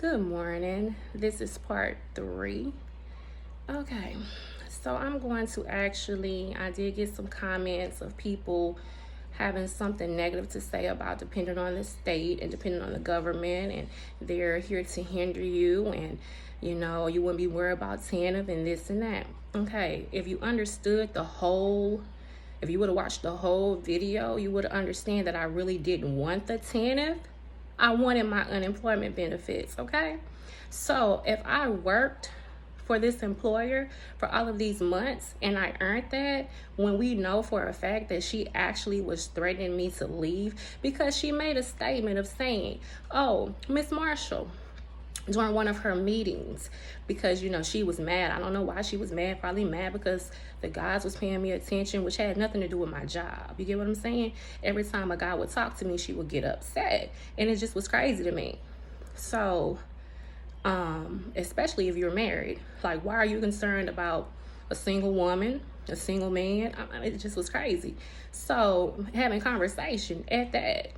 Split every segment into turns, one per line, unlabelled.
Good morning. This is part 3. Okay, so I'm going to I did get some comments of people having something negative to say about depending on the state and depending on the government, and they're here to hinder you, and you wouldn't be worried about TANF and this and that. Okay, if you understood if you would have watched the whole video, you would understand that I really didn't want the TANF. I wanted my unemployment benefits, okay? So if I worked for this employer for all of these months and I earned that, when we know for a fact that she actually was threatening me to leave because she made a statement of saying, oh, Miss Marshall, during one of her meetings, because she was mad. I don't know why she was mad. Probably mad because the guys was paying me attention, which had nothing to do with my job. You get what I'm saying? Every time a guy would talk to me, she would get upset, and it just was crazy to me. So especially if you're married, like, why are you concerned about a single woman, a single man? It just was crazy. So having conversation at that,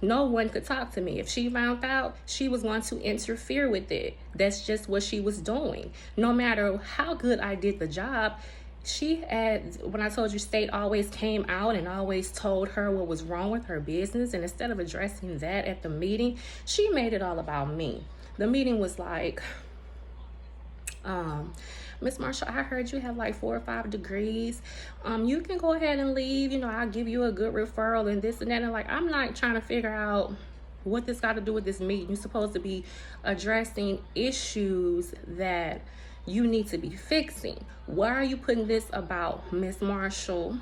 no one could talk to me. If she found out, she was going to interfere with it. That's just what she was doing. No matter how good I did the job, when I told you, state always came out and always told her what was wrong with her business. And instead of addressing that at the meeting, she made it all about me. The meeting was like, Miss Marshall, I heard you have like 4 or 5 degrees. You can go ahead and leave. I'll give you a good referral and this and that. And like, I'm not trying to figure out what this got to do with this meeting. You're supposed to be addressing issues that you need to be fixing. Why are you putting this about Miss Marshall?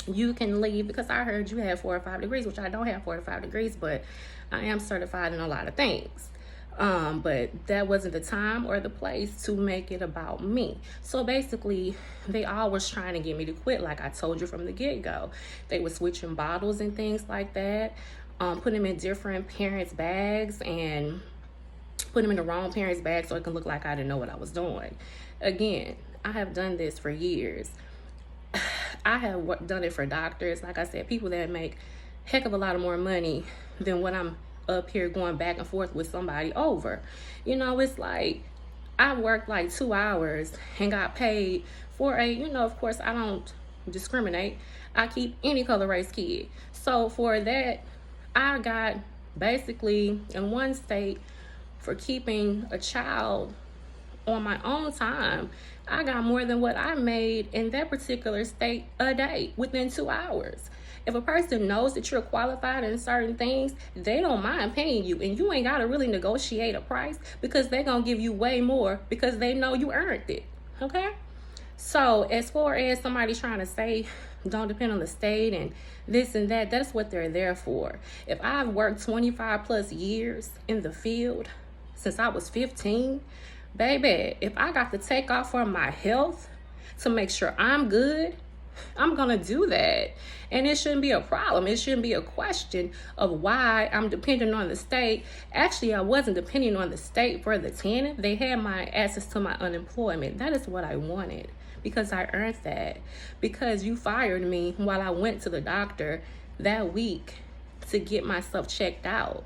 You can leave because I heard you have 4 or 5 degrees, which I don't have 4 or 5 degrees, but I am certified in a lot of things. But that wasn't the time or the place to make it about me. So basically, they all was trying to get me to quit, like I told you from the get-go. They were switching bottles and things like that, putting them in different parents' bags and putting them in the wrong parents' bag so it can look like I didn't know what I was doing. Again, I have done this for years. I have done it for doctors, like I said, people that make heck of a lot of more money than what I'm up here going back and forth with somebody over. It's like I worked like 2 hours and got paid for of course I don't discriminate. I keep any color race kid. So for that, I got basically in one state for keeping a child on my own time, I got more than what I made in that particular state a day within 2 hours. If a person knows that you're qualified in certain things, they don't mind paying you, and you ain't got to really negotiate a price because they're going to give you way more because they know you earned it. Okay? So as far as somebody trying to say don't depend on the state and this and that, that's what they're there for. If I've worked 25 plus years in the field since I was 15, baby, if I got to take off for my health to make sure I'm good, I'm gonna do that. And it shouldn't be a problem. It shouldn't be a question of why I'm depending on the state. Actually, I wasn't depending on the state for the tenant. They had my access to my unemployment. That is what I wanted because I earned that. Because you fired me while I went to the doctor that week to get myself checked out.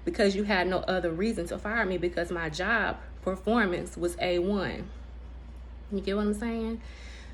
Because you had no other reason to fire me because my job performance was A1. You get what I'm saying?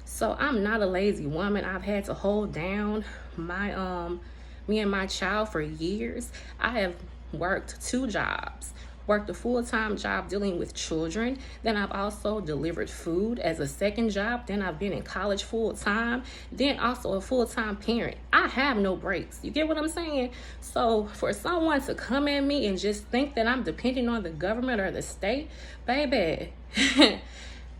So I'm not a lazy woman. I've had to hold down me and my child for years. I have worked 2 jobs. Worked a full-time job dealing with children. Then I've also delivered food as a second job. Then I've been in college full-time. Then also a full-time parent. I have no breaks. You get what I'm saying? So for someone to come at me and just think that I'm depending on the government or the state, baby,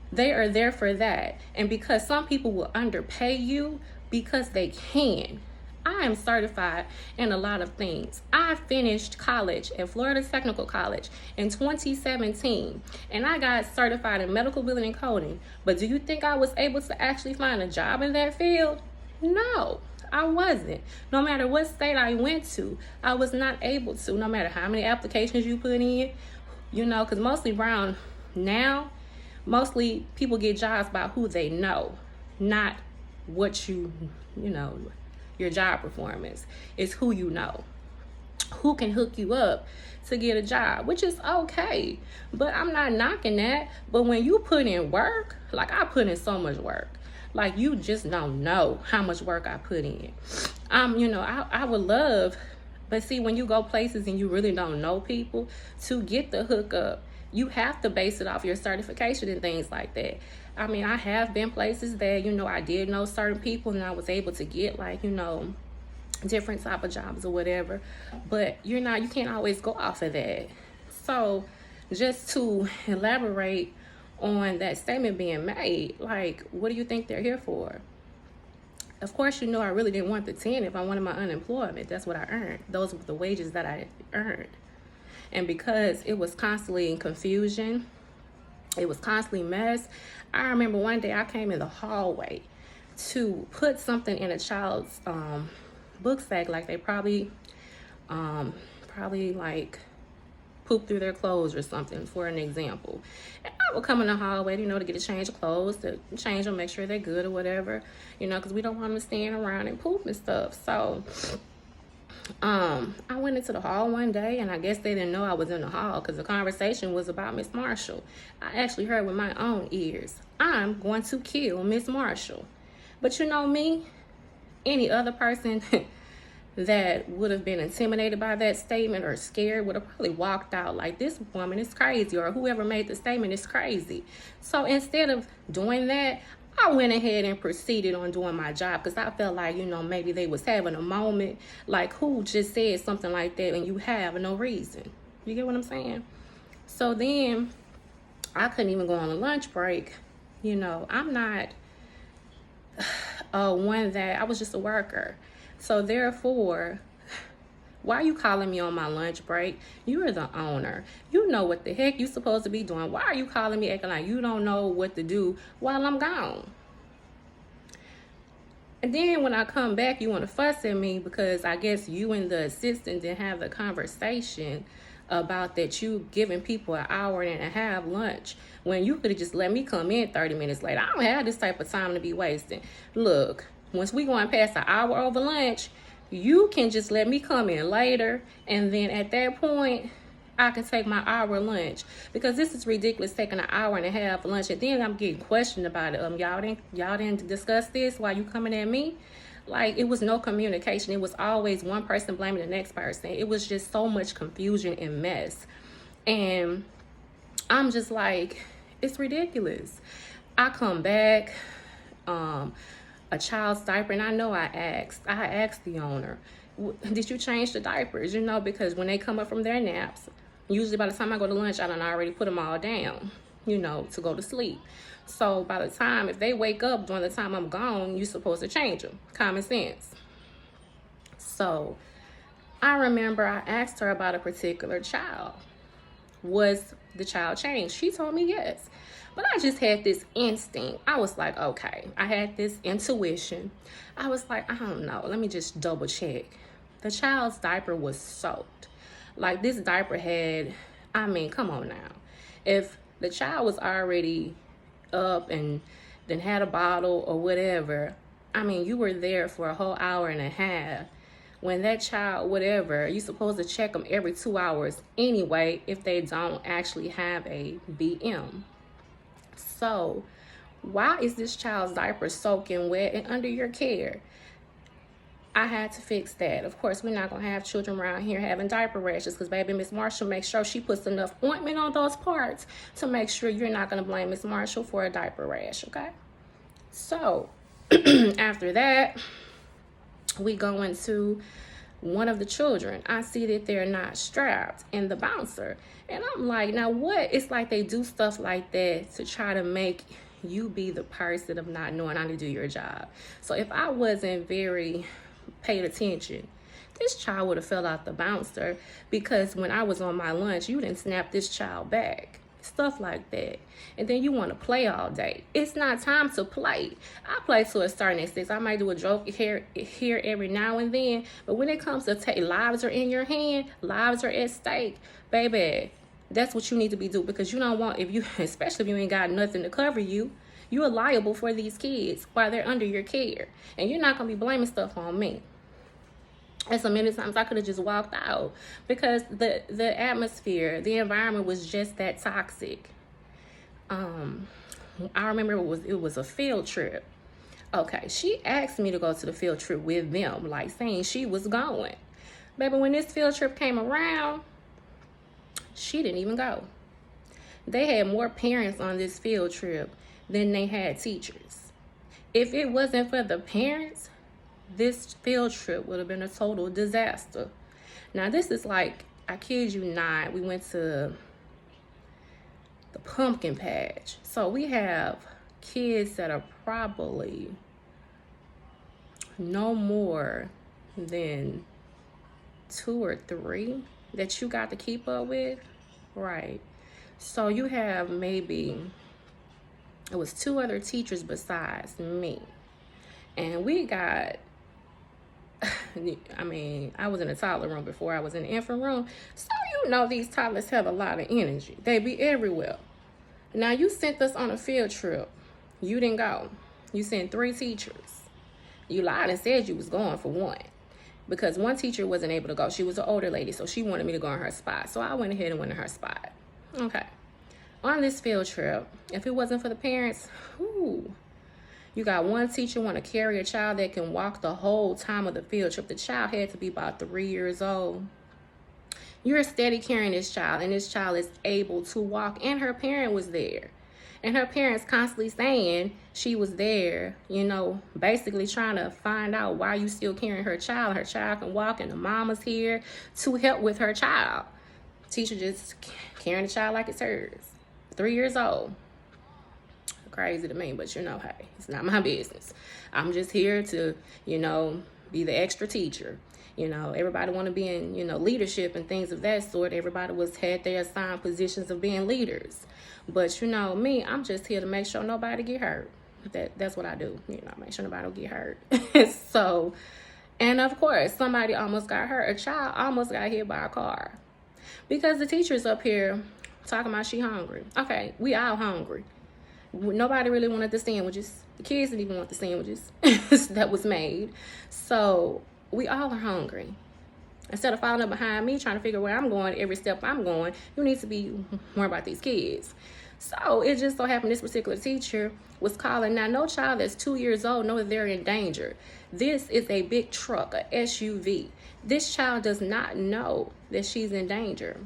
they are there for that. And because some people will underpay you because they can. I am certified in a lot of things. I finished college at Florida Technical College in 2017, and I got certified in medical billing and coding. But do you think I was able to actually find a job in that field? No, I wasn't. No matter what state I went to, I was not able to, no matter how many applications you put in, because mostly around now, mostly people get jobs by who they know, not what your job performance. It's who you know. who can hook you up to get a job, which is okay. But I'm not knocking that. But when you put in work, like I put in so much work, like you just don't know how much work I put in. I would love, but see, when you go places and you really don't know people, to get the hookup, you have to base it off your certification and things like that. I mean, I have been places that, I did know certain people and I was able to get like, different type of jobs or whatever, but you can't always go off of that. So just to elaborate on that statement being made, like, what do you think they're here for? Of course, I really didn't want the 10 if I wanted my unemployment. That's what I earned. Those were the wages that I earned. And because it was constantly in confusion, it was constantly mess. I remember one day I came in the hallway to put something in a child's book sack, like they probably like poop through their clothes or something, for an example. And I would come in the hallway, to get a change of clothes, to change them, make sure they're good or whatever, because we don't want them staying around and poop and stuff. So I went into the hall one day, and I guess they didn't know I was in the hall because the conversation was about Miss Marshall. I actually heard with my own ears, I'm going to kill Miss Marshall. But me, any other person that would have been intimidated by that statement or scared would have probably walked out like, this woman is crazy, or whoever made the statement is crazy. So instead of doing that, I went ahead and proceeded on doing my job, because I felt like, maybe they was having a moment, like, who just said something like that and you have no reason. You get what I'm saying? So then I couldn't even go on a lunch break. I'm not one that, I was just a worker. So therefore, why are you calling me on my lunch break? You are the owner. You know what the heck you're supposed to be doing. Why are you calling me acting like you don't know what to do while I'm gone? And then when I come back, you want to fuss at me because I guess you and the assistant didn't have the conversation about that you giving people an hour and a half lunch when you could have just let me come in 30 minutes later. I don't have this type of time to be wasting. Look, once we going past an hour over lunch, you can just let me come in later, and then at that point, I can take my hour lunch, because this is ridiculous, taking an hour and a half lunch, and then I'm getting questioned about it. Y'all didn't discuss this while you coming at me? Like, it was no communication. It was always one person blaming the next person. It was just so much confusion and mess. And I'm just like, it's ridiculous. I come back, a child's diaper, and I know I asked the owner, did you change the diapers? Because when they come up from their naps, usually by the time I go to lunch, I done already put them all down, to go to sleep. So by the time, if they wake up during the time I'm gone, you're supposed to change them. Common sense. So I remember I asked her about a particular child. Was the child changed? She told me yes. But I just had this instinct. I was like, okay. I had this intuition. I was like, I don't know. Let me just double check. The child's diaper was soaked. Like, this diaper had, come on now. If the child was already up and then had a bottle or whatever, you were there for a whole hour and a half. When that child, whatever, you're supposed to check them every 2 hours anyway if they don't actually have a BM. So why is this child's diaper soaking wet and under your care? I had to fix that. Of course, we're not going to have children around here having diaper rashes, because baby Miss Marshall makes sure she puts enough ointment on those parts to make sure you're not going to blame Miss Marshall for a diaper rash, okay? So after that, we go into one of the children. I see that they're not strapped in the bouncer. And I'm like, now what? It's like they do stuff like that to try to make you be the person of not knowing how to do your job. So if I wasn't very paid attention, this child would have fell out the bouncer, because when I was on my lunch, you didn't snap this child back. Stuff like that. And then you want to play all day. It's not time to play. I play to a certain extent. I might do a joke here every now and then, but when it comes to lives are in your hand, lives are at stake, baby, that's what you need to be doing, because you don't want, especially if you ain't got nothing to cover you, you are liable for these kids while they're under your care, and you're not going to be blaming stuff on me. And so many times I could have just walked out because the atmosphere, the environment was just that toxic. I remember it was a field trip. Okay, she asked me to go to the field trip with them, like saying she was going. Baby, when this field trip came around, she didn't even go. They had more parents on this field trip than they had teachers. If it wasn't for the parents, this field trip would have been a total disaster. Now, this is like, I kid you not, we went to the pumpkin patch. So we have kids that are probably no more than 2 or 3 that you got to keep up with, right? So you have maybe, it was 2 other teachers besides me. And we got, I mean, I was in a toddler room before I was in the infant room. So you know these toddlers have a lot of energy. They be everywhere. Now you sent us on a field trip. You didn't go. You sent 3 teachers. You lied and said you was going for 1. Because 1 teacher wasn't able to go. She was an older lady, so she wanted me to go in her spot. So I went ahead and went in her spot. Okay. On this field trip, if it wasn't for the parents, you got 1 teacher want to carry a child that can walk the whole time of the field trip. The child had to be about 3 years old. You're steady carrying this child, and this child is able to walk, and her parent was there. And her parents constantly saying she was there, you know, basically trying to find out why you still carrying her child. Her child can walk, and the mama's here to help with her child. Teacher just carrying the child like it's hers. 3 years old. Crazy to me, but you know, hey, it's not my business. I'm just here to, you know, be the extra teacher. You know, everybody want to be in, you know, leadership and things of that sort. Everybody had their assigned positions of being leaders. But you know, me, I'm just here to make sure nobody get hurt. That's what I do. You know, make sure nobody will get hurt. So, and of course, somebody almost got hurt. A child almost got hit by a car because the teacher's up here talking about she hungry. Okay, we all hungry. Nobody really wanted the sandwiches. The kids didn't even want the sandwiches that was made. So we all are hungry. Instead of following up behind me, trying to figure where I'm going, every step I'm going, you need to be more about these kids. So it just so happened this particular teacher was calling. Now, no child that's 2 years old know that they're in danger. This is a big truck, a SUV. This child does not know that she's in danger.